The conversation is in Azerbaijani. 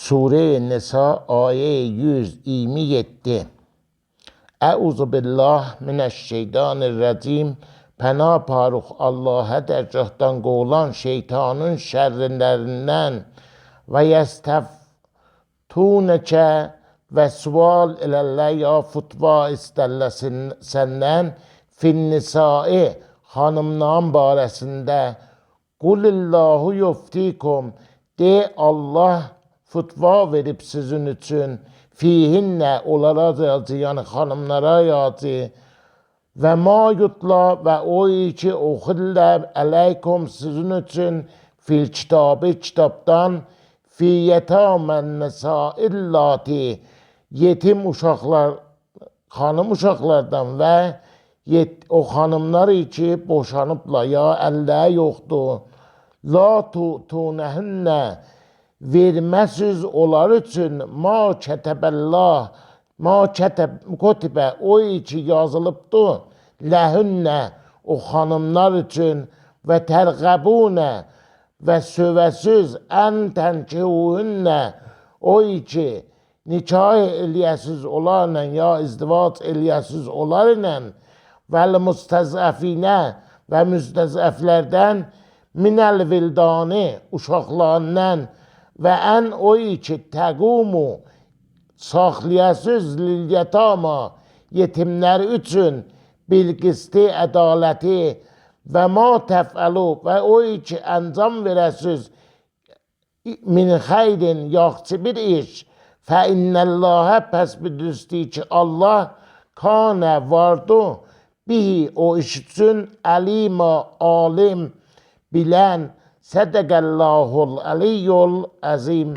Sure-i Nisa aye 127. Euzubillah mineşşeytanirracim. Pənah parux Allah'a dərgahdan qovulan şeytanın şərrilərindən və yəstəftunəkə və sual elələr ya futva istərlər səndən finnisai xanımların barəsində qulillahu yuftikum de Allah futva verib sizin üçün fihinnə onlara yazı, yəni xanımlara yazı və ma yutla və o ki oxurlar əleykum sizin üçün fil kitabı kitabdan fi yetəmən nəsaillati yetim uşaqlar, xanım uşaqlardan və o xanımlar ki boşanıblar ya əlləri yoxdur. La tutunəhünnə verməsiz onlar üçün ma kətəbəllah ma kotibə o ki yazılıbdı ləhünnə o xanımlar üçün və tərqəbunə və sövəsiz ən tənkihünnə o ki nikah eləyəsiz onlarla ya izdivac eləyəsiz onlarla vəl müstəzəfinə və müstəzəflərdən minəl vildani uşaqlarından və ən o ki təqumu saxlayasız lilyətama yetimlər üçün bilqisti ədaləti və ma təfəlu və o ki əncam verəsiz min xeyrin yaxşı bir iş fə innəlləhə pəs bilirsti ki Allah kanə vardı bihi o iş üçün əlima alim bilən sədəqəllahul əliyyul əzim.